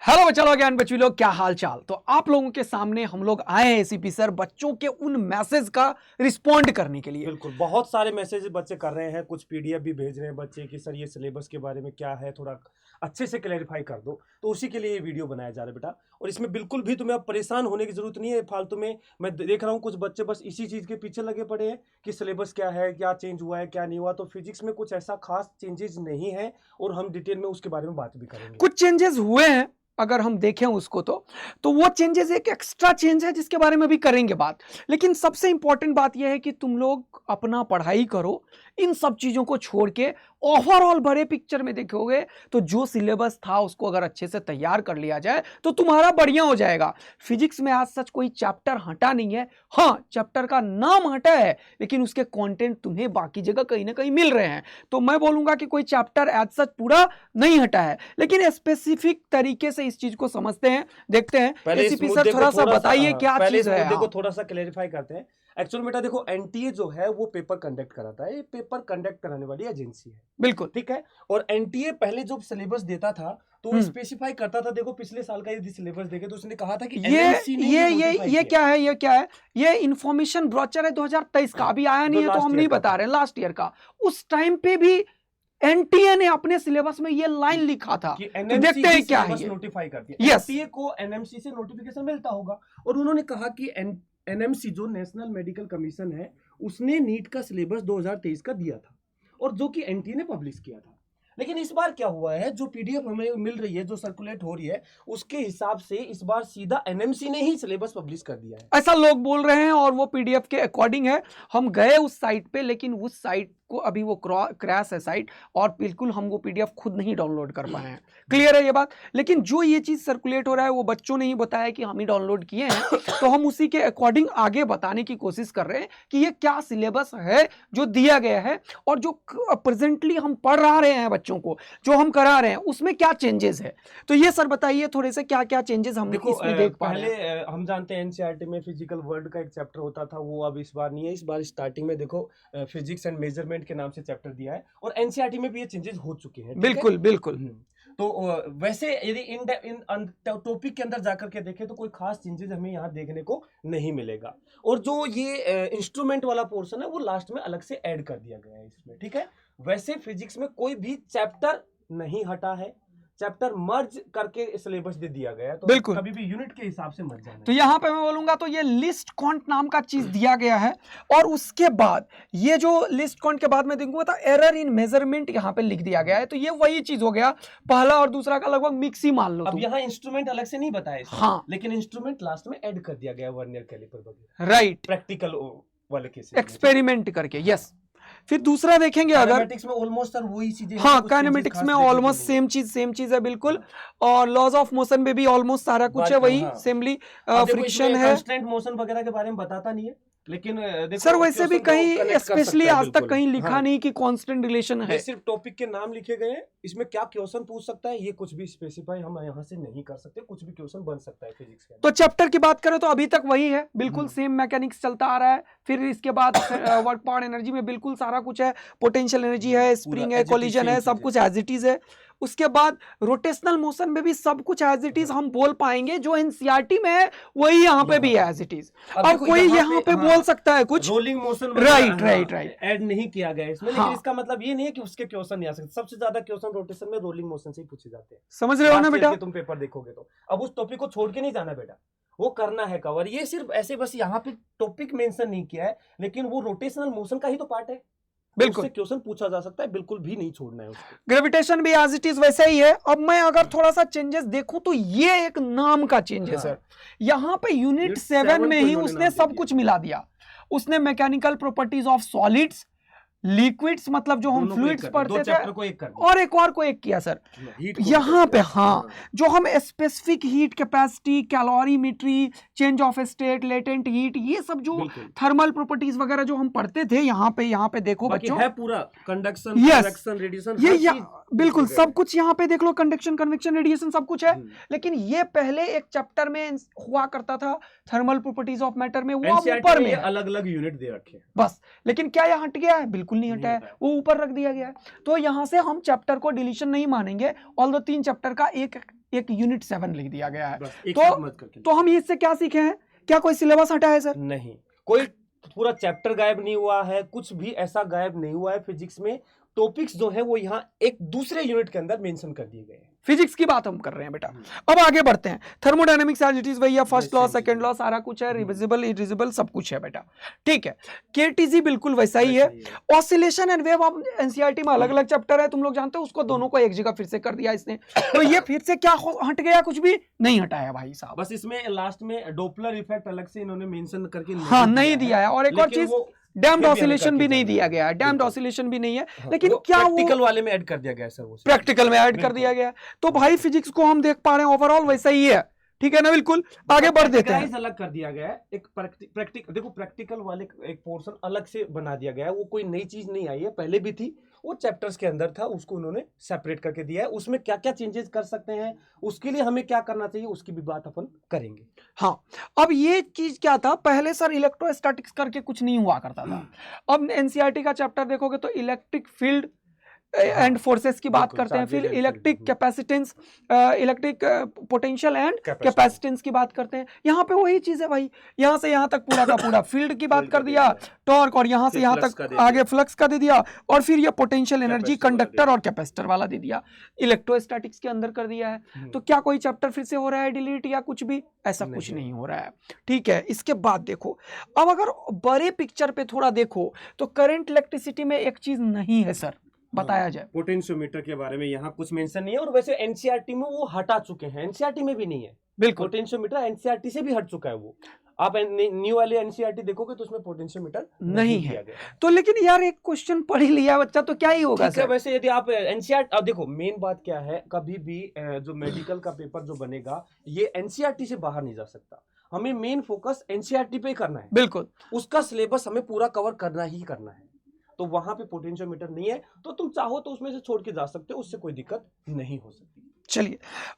Hello बच्चा लोग, ज्ञान बच्चों लोग, क्या हाल चाल। तो आप लोगों के सामने हम लोग आए हैं एसीपी सर बच्चों के उन मैसेज का रिस्पॉन्ड करने के लिए। बिल्कुल, बहुत सारे मैसेज बच्चे कर रहे हैं, कुछ पीडीएफ भी भेज रहे हैं बच्चे कि सर ये सिलेबस के बारे में क्या है, थोड़ा अच्छे से क्लैरिफाई कर दो। तो उसी के लिए ये वीडियो बनाया जा रहा है बेटा। और इसमें बिल्कुल भी तुम्हें अब परेशान होने की जरूरत नहीं है फालतू में। मैं देख रहा हूँ कुछ बच्चे बस इसी चीज के पीछे लगे पड़े हैं कि सिलेबस क्या है, क्या चेंज हुआ है, क्या नहीं हुआ। तो फिजिक्स में कुछ ऐसा खास चेंजेस नहीं है और हम डिटेल में उसके बारे में बात भी करेंगे। कुछ चेंजेस हुए हैं, अगर हम देखें उसको तो वो चेंजेस एक एक्स्ट्रा चेंज है जिसके बारे में भी करेंगे बात। लेकिन सबसे इंपॉर्टेंट बात यह है कि तुम लोग अपना पढ़ाई करो, इन सब चीजों को छोड़ के ओवरऑल बड़े पिक्चर में देखोगे तो जो सिलेबस था उसको अगर अच्छे से तैयार कर लिया जाए तो तुम्हारा बढ़िया हो जाएगा। फिजिक्स में आज सच कोई चैप्टर हटा नहीं है। हाँ, चैप्टर का नाम हटा है लेकिन उसके कंटेंट तुम्हें बाकी जगह कहीं ना कहीं मिल रहे हैं। तो मैं बोलूंगा कि कोई चैप्टर एज सच पूरा नहीं हटा है, लेकिन स्पेसिफिक तरीके से इस चीज को समझते हैं, देखते हैं। पहले इस एसीपी मुद्दे सर को थोड़ा सा बताइए हाँ, क्या पहले चीज इस है। मुद्दे को हाँ, थोड़ा सा क्लेरिफाई करते हैं। एक्चुअल बेटा देखो, एनटीए जो है वो पेपर कंडक्ट कराता है, ये पेपर कंडक्ट कराने वाली एजेंसी है, बिल्कुल। ठीक है। और एनटीए पहले जो सिलेबस देता था तो वो स्पेसिफाई करता था। देखो पिछले साल का यदि सिलेबस देखे तो उसने कहा था कि एनएमसी ने ये क्या है, ये क्या है? ये इंफॉर्मेशन ब्रोचर है 2023 का, अभी आया नहीं है तो हम नहीं बता रहे, लास्ट ईयर का। उस टाइम पे भी एनटीए ने अपने सिलेबस में ये लाइन लिखा था कि तो देखते हैं क्या है ये। नोटिफाई करती है। एनटीए को एनएमसी से नोटिफिकेशन मिलता होगा और उन्होंने कहा कि एनएमसी जो नेशनल मेडिकल कमीशन है उसने नीट का सिलेबस 2023 का दिया था और जो कि एनटीए ने पब्लिश किया था। लेकिन इस बार क्या हुआ है, जो पीडीएफ हमें मिल रही है, जो सर्कुलेट हो रही है, उसके हिसाब से इस बार सीधा एनएमसी ने ही सिलेबस पब्लिश कर दिया है। ऐसा लोग बोल रहे हैं और वो पीडीएफ के अकॉर्डिंग है। हम गए उस साइट पे लेकिन उस साइट को अभी वो क्रैश है साइट, और बिल्कुल हम वो पीडीएफ खुद नहीं डाउनलोड कर पाए हैं। क्लियर है ये बात। लेकिन जो ये चीज सर्कुलेट हो रहा है वो बच्चों ने ही बताया कि हम ही डाउनलोड किए हैं तो हम उसी के अकॉर्डिंग आगे बताने की कोशिश कर रहे हैं कि ये क्या सिलेबस है जो दिया गया है और जो प्रेजेंटली हम पढ़ा रहे हैं बच्चों को, जो हम करा रहे हैं, उसमें क्या चेंजेस है। तो ये सर बताइए थोड़े से क्या क्या चेंजेस हम इसमें देख पा रहे हैं। पहले हम जानते हैं एनसीईआरटी में फिजिकल वर्ल्ड का एक चैप्टर होता था, वो अब इस बार नहीं है। इस बार स्टार्टिंग में देखो फिजिक्स एंड मेजरमेंट के नाम से चैप्टर दिया है और एनसीईआरटी में भी ये चेंजेस हो चुके हैं। बिल्कुल बिल्कुल। तो वैसे यदि इन टॉपिक के अंदर जाकर के देखें तो कोई खास चेंजेस हमें यहाँ देखने को नहीं मिलेगा। और जो ये इंस्ट्रूमेंट वाला पोर्शन है वो लास्ट में अलग से ऐड कर दिया गया है इसमें, ठीक है। वैसे फिजिक्स में कोई भी चैप्टर नहीं हटा है, चैप्टर मर्ज करके सिलेबस दे दिया गया है। तो बिल्कुल, कभी भी यूनिट के हिसाब से मत जाना। तो यहां पे मैं बोलूंगा तो ये लिस्ट कॉन्ट नाम का चीज दिया गया है और उसके बाद ये जो लिस्ट कॉन्ट के बाद में देखूंगा तो एरर इन मेजरमेंट यहां पे लिख दिया गया है। तो ये वही चीज हो गया, पहला और दूसरा का लगभग मिक्स ही मान लो। अब यहाँ इंस्ट्रूमेंट अलग से नहीं बताया इसमें, हाँ, लेकिन इंस्ट्रूमेंट लास्ट में ऐड कर दिया गया, वर्नियर कैलिपर वगैरह, राइट, प्रैक्टिकल वाले केस एक्सपेरिमेंट करके। यस, फिर दूसरा देखेंगे अगर काइनेमेटिक्स में ऑलमोस्ट सर वही चीजें, हाँ, काइनेमेटिक्स में ऑलमोस्ट सेम चीज है बिल्कुल। और लॉज ऑफ मोशन में भी ऑलमोस्ट सारा कुछ है वही, सेमली फ्रिक्शन है। कांस्टेंट मोशन वगैरह के बारे में बताता नहीं है, लेकिन देखो सर वैसे भी कहीं स्पेशली आज तक कहीं लिखा हाँ, नहीं कि कांस्टेंट रिलेशन है। सिर्फ टॉपिक के नाम लिखे गए हैं। इसमें क्या क्वेश्चन पूछ सकता है ये कुछ भी स्पेसिफाई हम यहाँ से नहीं कर सकते, कुछ भी क्वेश्चन बन सकता है फिजिक्स के। तो चैप्टर की बात करें तो अभी तक वही है, बिल्कुल सेम मैकेनिक्स चलता आ रहा है। फिर इसके बाद वर्क पावर एनर्जी में बिल्कुल सारा कुछ है, पोटेंशियल एनर्जी है, स्प्रिंग है, कोलिजन है, सब कुछ एज इट इज है। उसके बाद रोटेशनल मोशन में भी सब कुछ एज इट इज हम बोल पाएंगे, जो एनसीईआरटी में है वही यहाँ पे भी है एज इट इज। अब कोई यहाँ पे बोल सकता है कुछ रोलिंग मोशन, राइट ऐड नहीं किया गया इसमें, लेकिन इसका मतलब ये नहीं है कि उसके क्वेश्चन नहीं आ सकते। सबसे ज्यादा क्वेश्चन रोटेशन में रोलिंग मोशन से ही पूछे जाते हैं, समझ रहे हो ना बेटा। तुम पेपर देखोगे तो अब उस टॉपिक को छोड़ के नहीं जाना बेटा, वो करना है कवर। ये सिर्फ ऐसे बस यहाँ पे टॉपिक मेंशन नहीं किया है, लेकिन वो रोटेशनल मोशन का ही तो पार्ट है, बिल्कुल क्वेश्चन पूछा जा सकता है, बिल्कुल भी नहीं छोड़ना है उसको। ग्रेविटेशन भी एज इट इज वैसे ही है। अब मैं अगर थोड़ा सा चेंजेस देखूं तो ये एक नाम का चेंज है सर। यहाँ पे यूनिट 7 में ही उसने सब कुछ मिला दिया। उसने mechanical properties of solids, liquids मतलब जो हम फ्लूइड्स पढ़ते थे, और एक और को एक किया सर यहाँ पे। हाँ, जो हम specific heat capacity, calorimetry, change of state, latent heat, ये सब जो थर्मल प्रॉपर्टीज वगैरह जो हम पढ़ते थे यहाँ पे देखो बच्चों, है पूरा कंडक्शन, कन्वेक्शन, रेडिएशन, ये बिल्कुल सब कुछ यहाँ पे देख लो, कंडक्शन, कन्वेक्शन, रेडिएशन सब कुछ है। लेकिन ये पहले एक चैप्टर में हुआ करता था, थर्मल प्रॉपर्टीज ऑफ मैटर में, वो ऊपर में अलग अलग यूनिट दे रखे हैं बस। लेकिन क्या यह हट गया है? बिल्कुल नहीं हटा है, वो ऊपर रख दिया गया है। तो यहां से हम चैप्टर को डिलीशन नहीं मानेंगे, ऑल्दो 3 चैप्टर का एक यूनिट 7 लिख दिया गया है। बस एक तो साथ मत करके तो हम इससे क्या सीखे हैं? क्या कोई सिलेबस हटा है सर? नहीं, कोई पूरा चैप्टर गायब नहीं हुआ है, कुछ भी ऐसा गायब नहीं हुआ है फिजिक्स में। टॉपिक्स जो है वो यहाँ एक दूसरे यूनिट के अंदर मेंशन कर दिए गए हैं। फिजिक्स की बात हम कर रहे हैं बेटा। अब आगे बढ़ते हैं। थर्मोडायनेमिक्स एज इट इज वही है, फर्स्ट लॉ, सेकंड लॉ, सारा कुछ है, रिवर्सिबल, इरिवर्सिबल सब कुछ है बेटा। ठीक है, केटीजी बिल्कुल वैसा ही है। Oscillation and wave of NCERT में अलग अलग चैप्टर है, तुम लोग जानते हो उसको, दोनों को एक जगह फिर से कर दिया इसने। तो ये फिर से क्या हट गया? कुछ भी नहीं हटाया भाई साहब। बस इसमें लास्ट में डॉपलर इफेक्ट अलग से इन्होंने मेंशन करके हाँ नहीं दिया है। और एक और चीज, डैम्ड फिर भी ऑसिलेशन हमें भी करके नहीं जाना दिया है। गया है, डैम्ड बिल्कुल। ऑसिलेशन भी नहीं है। हाँ, लेकिन वो क्या प्रैक्टिकल वो वाले में ऐड कर दिया गया है सर, वो प्रैक्टिकल में ऐड कर दिया गया है। तो भाई फिजिक्स को हम देख पा रहे हैं ओवरऑल वैसा ही है, ठीक है ना? बिल्कुल आगे बढ़ देते हैं। Categorize अलग कर दिया गया है। एक प्रैक्टिकल देखो, प्रैक्टिकल वाले एक पोर्शन अलग से बना दिया गया है। वो कोई नई चीज नहीं आई है, पहले भी थी, वो चैप्टर्स के अंदर था, उसको उन्होंने सेपरेट करके दिया है। उसमें क्या क्या चेंजेस कर सकते हैं, उसके लिए हमें क्या करना चाहिए, उसकी भी बात अपन करेंगे। हाँ, अब ये चीज क्या था, पहले सर इलेक्ट्रोस्टैटिक्स करके कुछ नहीं हुआ करता था। अब एनसीईआरटी का चैप्टर देखोगे तो इलेक्ट्रिक फील्ड एंड फोर्सेस की बात बिल्कुल, करते हैं, फिर charges and electric field, capacitance, electric potential and Capacitance। Capacitance की बात करते हैं। यहाँ पे वही चीज है भाई, यहाँ से यहाँ तक पूरा का पूरा फील्ड की बात Field कर का दे दिया, दिया। टॉर्क, और यहाँ से फिर यहाँ flux तक का दे आगे दिया। फ्लक्स का दे दिया, और फिर ये पोटेंशियल एनर्जी Capacitor वाला दे कंडक्टर दिया। और कैपेसिटर वाला दे दिया। इलेक्ट्रोस्टैटिक्स के अंदर कर दिया है। तो क्या कोई चैप्टर फिर से हो रहा है डिलीट या कुछ भी? ऐसा कुछ नहीं हो रहा है, ठीक है। इसके बाद देखो, अब अगर बड़े पिक्चर पे थोड़ा देखो तो करंट इलेक्ट्रिसिटी में एक चीज नहीं है सर, बताया जाए। पोटेंशियोमीटर के बारे में यहाँ कुछ मेंशन नहीं है, और वैसे एनसीईआरटी में वो हटा चुके हैं, एनसीईआरटी में भी नहीं है। बिल्कुल पोटेंशियोमीटर एनसीईआरटी से भी हट चुका है वो। आप न्यू वाले एनसीईआरटी देखोगे तो उसमें पोटेंशियोमीटर नहीं दिया है। गया है। तो लेकिन यार एक क्वेश्चन पढ़ ही लिया बच्चा तो क्या ही होगा ठीक है, सर? वैसे यदि आप एनसीईआरटी, अब देखो मेन बात क्या है, कभी भी जो मेडिकल का पेपर जो बनेगा ये एनसीईआरटी से बाहर नहीं जा सकता। हमें मेन फोकस एनसीईआरटी पे करना है, बिल्कुल। उसका सिलेबस हमें पूरा कवर करना ही करना है। तो वहां पे पोटेंशियोमीटर नहीं है, तो तुम चाहो तो उसमें से छोड़ के जा सकते हो, उससे कोई दिक्कत नहीं हो सकती। चलिए,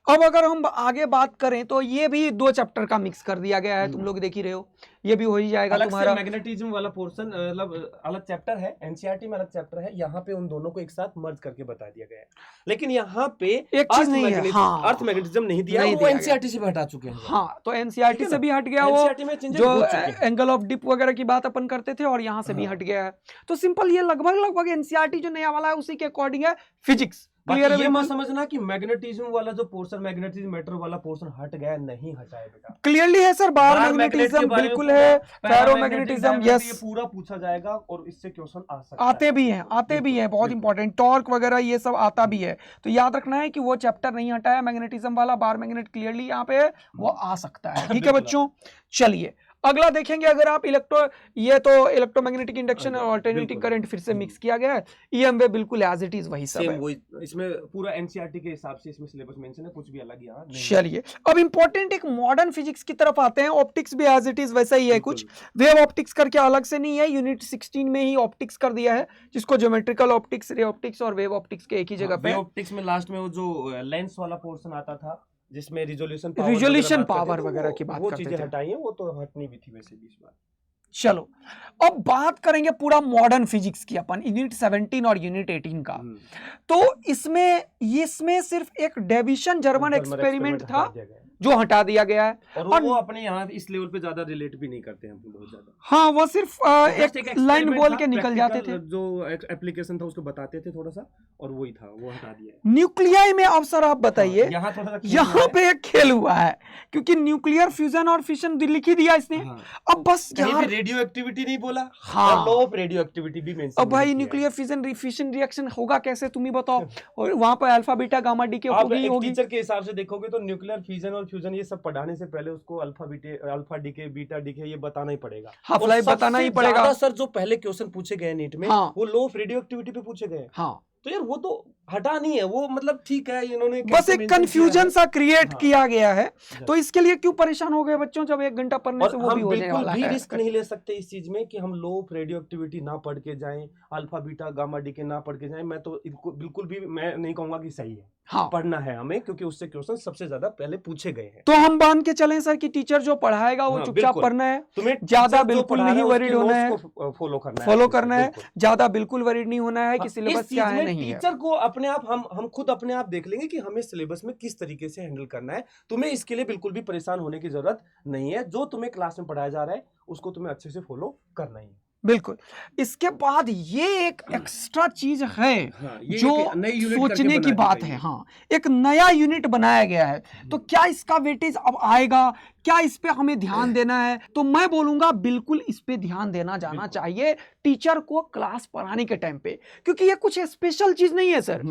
अब अगर हम आगे बात करें तो ये भी 2 चैप्टर का मिक्स कर दिया गया है, तुम लोग देख ही रहे हो, ये भी हो ही जाएगा अलग तुम्हारा। से मैग्नेटिज्म वाला पोर्शन, मतलब अलग चैप्टर है, एनसीईआरटी में अलग चैप्टर है, यहाँ पे उन दोनों को एक साथ मर्ज करके बता दिया गया है। लेकिन यहाँ पे एक चीज नहीं है, हाँ, अर्थ मैग्नेटिज्म नहीं दिया, नहीं वो दिया गया। एनसीईआरटी से भी हटा चुके हैं। हाँ, तो एनसीईआरटी ठीक है से ना? भी हट गया वो, एनसीईआरटी में changes जो हो चुके हैं। एंगल ऑफ डिप वगैरह की बात अपन करते थे, और यहाँ से भी हाँ। हट गया है। तो सिंपल ये लगभग एनसीईआरटी जो नया वाला है उसी के अकॉर्डिंग है। फिजिक्स बाकी क्लियर है ये मत बिल्कुल? समझना कि मैग्नेटिज्म वाला जो पोर्शन, मैग्नेटिज्म मैटर वाला पोर्शन हट गया, नहीं हटा है बेटा। क्लियरली है सर, बार बार मैग्नेट के मैग्नेटिज्म बारे में बिल्कुल पूरा, है, पैरामैग्नेटिक, फेरोमैग्नेटिज्म डायमैग्नेटिक, ये यस, पूरा पूछा जाएगा और इससे क्वेश्चन आ सकता आते है। भी हैं, आते भी हैं, बहुत इंपॉर्टेंट, टॉर्क वगैरह ये सब आता भी है। तो याद रखना है कि वो चैप्टर नहीं हटाया मैग्नेटिज्म वाला, बार मैग्नेट क्लियरली यहाँ पे है, वो आ सकता है, ठीक है बच्चों। चलिए अगला देखेंगे, अगर आप ये तो इलेक्ट्रोमैग्नेटिक इंडक्शन और अल्टरनेटिंग बिल्कुल। करंट फिर से मिक्स किया गया है। ईएम वेव बिल्कुल एज इट इज वही सब सेम है। वही, इसमें पूरा एनसीईआरटी के हिसाब से इसमें सिलेबस मेंशन है, कुछ भी अलग यहाँ नहीं है। चलिए अब इंपॉर्टेंट एक मॉडर्न फिजिक्स की तरफ आते हैं। ऑप्टिक्स भी एज इट इज वैसा ही है, बिल्कुल। कुछ वेव ऑप्टिक्स करके अलग से नहीं है, यूनिट 16 में ही ऑप्टिक्स कर दिया है, जिसको ज्योमेट्रिकल ऑप्टिक्स, रे ऑप्टिक्स और वेव ऑप्टिक्स के एक ही जगह पे। वे ऑप्टिक्स में लास्ट में वो जो लेंस वाला पोर्शन आता था, जिसमें रिजोल्यूशन पावर वगैरह की बात वो करते चीजें थे। हटाई हैं, वो तो हटनी भी थी वैसे भी इस बार। चलो अब बात करेंगे पूरा मॉडर्न फिजिक्स की अपन, यूनिट 17 और यूनिट 18 का। तो इसमें सिर्फ एक डेविसन जर्मन एक्सपेरिमेंट था हटा दिया गया है। जो हटा दिया गया है, और वो अपने यहाँ इस लेवल पे ज्यादा रिलेट भी नहीं करते हैं हम बहुत ज्यादा। हाँ वो सिर्फ Just एक एक लाइन experiment बोल था, के निकल जाते थे। practical जो एप्लीकेशन था उसको बताते थे थोड़ा सा, और वही था, वो हटा दिया है। न्यूक्लियाई में अब सर आप बताइए, यहाँ थोड़ा सा यहाँ पे एक खेल हुआ है, क्योंकि न्यूक्लियर फ्यूजन और फिशन लिख ही दिया इसने। हाँ। अब बस कहीं यार, भी रेडियो एक्टिविटी नहीं बोला, हाँ। और लॉ ऑफ रेडियो एक्टिविटी भी मेंशन अब भाई नहीं किया है। न्यूक्लियर फिशन रिएक्शन होगा कैसे, तुम ही बताओ। और वहां पर अल्फा बीटा गामा डी के आप होगी एक होगी। टीचर के हिसाब से देखोगे तो न्यूक्लियर फिजन और फ्यूजन ये सब पढ़ाने से पहले उसको अल्फा डीके, बीटा डीके ये बताना ही पड़ेगा, हाफ और लाइफ बताना सबसे ही पड़ेगा। ज्यादा सर जो पहले क्वेश्चन पूछे गए नीट में, हाँ। वो लॉ ऑफ रेडियो एक्टिविटी पे पूछे गए। हाँ, तो यार वो तो हटा नहीं है, वो मतलब ठीक है, इन्होंने बस कैसे एक mention कंफ्यूजन किया है। सा क्रिएट हाँ। किया गया है। जी। तो इसके लिए क्यों परेशान हो गए बच्चों, जब 1 घंटा पढ़ने और से वो भी हम हो जाने बिल्कुल वाला भी है। रिस्क नहीं ले सकते इस चीज में कि हम लो ऑफ रेडियो एक्टिविटी ना पढ़ के जाएं, अल्फा बीटा गामा डी के ना पढ़ के जाएं। मैं तो इनको बिल्कुल भी मैं नहीं कहूंगा कि सही है, हाँ, पढ़ना है हमें, क्योंकि उससे क्वेश्चन सबसे ज्यादा पहले पूछे गए हैं। तो हम बांध के चलें सर कि टीचर जो पढ़ाएगा वो हाँ, चुपचाप बिल्कुल। पढ़ना है, तुम्हें ज्यादा टीचर जो बिल्कुल पढ़ा रहा नहीं है, वरीड उसके होना notes है, को फॉलो करना है, फॉलो अच्छे से, करना है, बिल्कुल। ज्यादा बिल्कुल वरीड नहीं होना है कि हाँ, सिलेबस इस क्या चीज है में नहीं है। टीचर को आप हम खुद अपने आप देख लेंगे कि हमें सिलेबस में किस तरीके से हैंडल करना है। तुम्हें इसके लिए बिल्कुल भी परेशान होने की जरूरत नहीं है। जो तुम्हें क्लास में पढ़ाया जा रहा है उसको तुम्हें अच्छे से फॉलो करना ही है। बिल्कुल। इसके बाद ये एक एक्स्ट्रा चीज है हाँ, ये जो एक नई यूनिट करके सोचने की बना दी बात गई है। है। हाँ, एक नया यूनिट बनाया गया है, तो क्या इसका वेटेज अब आएगा, क्या इस पे हमें ध्यान देना है? तो मैं बोलूंगा बिल्कुल इस पे ध्यान देना जाना बिल्कुल। चाहिए टीचर को क्लास पढ़ाने के टाइम पे, क्योंकि ये कुछ स्पेशल चीज नहीं है सर।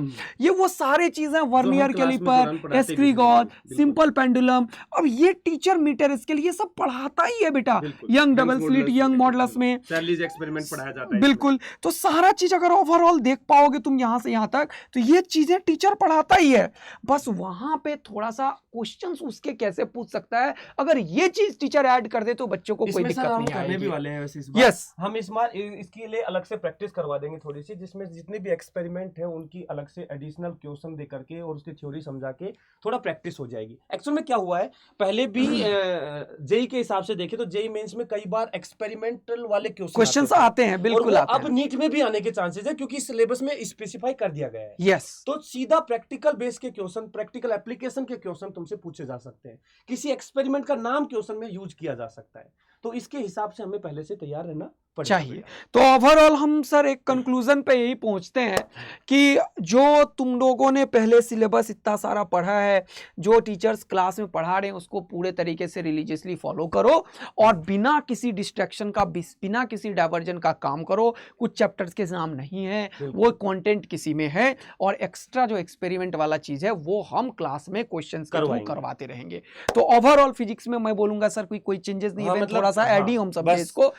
ये वो सारे चीजें वर्नियर क्लास में कैलिपर, दौरान पढ़ाते भी थे, एस्क्रीगॉन, बिल्कुल। सिंपल पेंडुलम, अब ये टीचर मीटर स्केल ये सब पढ़ाता ही है बेटा। बिल्कुल। Young double young slit, modulus young में, मॉडुलस में चार्लीज एक्सपेरिमेंट पढ़ाया जाता है बिल्कुल। तो सारा चीज अगर ओवरऑल देख पाओगे तुम यहां से यहां तक, तो ये चीजें टीचर पढ़ाता ही है, बस वहां पे थोड़ा सा क्वेश्चंस उसके कैसे पूछ सकता है, अगर ये चीज टीचर ऐड कर दे तो बच्चों को कोई इसमें दिक्कत सर हम नहीं करने भी आएगी। वाले हैं वैसे इस बार। यस, हम इस बार इसके लिए अलग से प्रैक्टिस करवा देंगे थोड़ी सी, जिसमें जितने भी एक्सपेरिमेंट है उनकी अलग से एडिशनल क्वेश्चन दे करके और उसकी थ्योरी समझा के थोड़ा प्रैक्टिस हो जाएगी। एक्चुअल में क्या हुआ है, पहले भी जेई के हिसाब से देखे तो जेई मेंस में कई बार एक्सपेरिमेंटल वाले क्वेश्चंस क्वेश्चन आते हैं, बिल्कुल आते अब हैं। नीट में भी आने के चांसेस है, क्योंकि सिलेबस में स्पेसिफाई कर दिया गया है। यस, तो सीधा प्रैक्टिकल बेस के क्वेश्चन, प्रैक्टिकल एप्लीकेशन के क्वेश्चन तुमसे पूछे जा सकते हैं, किसी एक्सपेरिमेंट का नाम क्वेश्चन में यूज किया जा सकता है। तो इसके हिसाब से हमें पहले से तैयार रहना पड़ेगा चाहिए। तो ओवरऑल हम सर एक कंक्लूजन पे यही पहुंचते हैं कि जो तुम लोगों ने पहले सिलेबस इतना सारा पढ़ा है, जो टीचर्स क्लास में पढ़ा रहे हैं उसको पूरे तरीके से रिलीजियसली फॉलो करो और बिना किसी डिस्ट्रैक्शन का, बिना किसी डाइवर्जन का काम करो। कुछ चैप्टर्स के नाम नहीं है, वो कंटेंट किसी में है, और एक्स्ट्रा जो एक्सपेरिमेंट वाला चीज है वो हम क्लास में क्वेश्चंस के थ्रू करवाते रहेंगे। तो ओवरऑल फिजिक्स में मैं बोलूंगा सर कोई चेंजेस नहीं है, थोड़ा सा ऐड ही हम सब इसको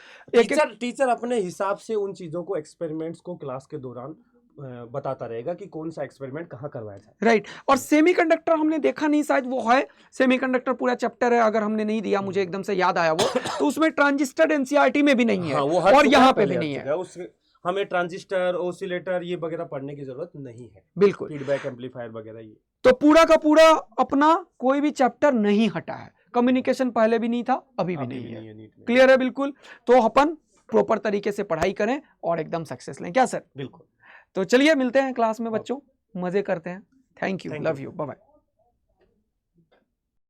टीचर अपने हिसाब से उन चीजों को, एक्सपेरिमेंट्स को क्लास के दौरान बताता रहेगा कि कौन सा एक्सपेरिमेंट कहाँ करवाया जाए। राइट। और सेमीकंडक्टर हमने देखा नहीं, शायद वो है सेमीकंडक्टर पूरा चैप्टर है, अगर हमने नहीं दिया, मुझे एकदम से याद आया वो, तो उसमें ट्रांजिस्टर एनसीईआरटी में भी नहीं है। हाँ, वो और यहाँ पे भी नहीं है। हमें ट्रांजिस्टर, ऑसिलेटर ये वगैरह पढ़ने की जरूरत नहीं है। बिल्कुल, फीडबैक एम्पलीफायर वगैरह ये तो पूरा का पूरा अपना कोई भी चैप्टर नहीं हटा है। कम्युनिकेशन पहले भी नहीं था, अभी भी नहीं है। क्लियर है बिल्कुल। तो अपन प्रॉपर तरीके से पढ़ाई करें और एकदम सक्सेस लें। क्या सर? बिल्कुल। तो चलिए मिलते हैं क्लास में बच्चों, मजे करते हैं। Thank you, love you, bye bye.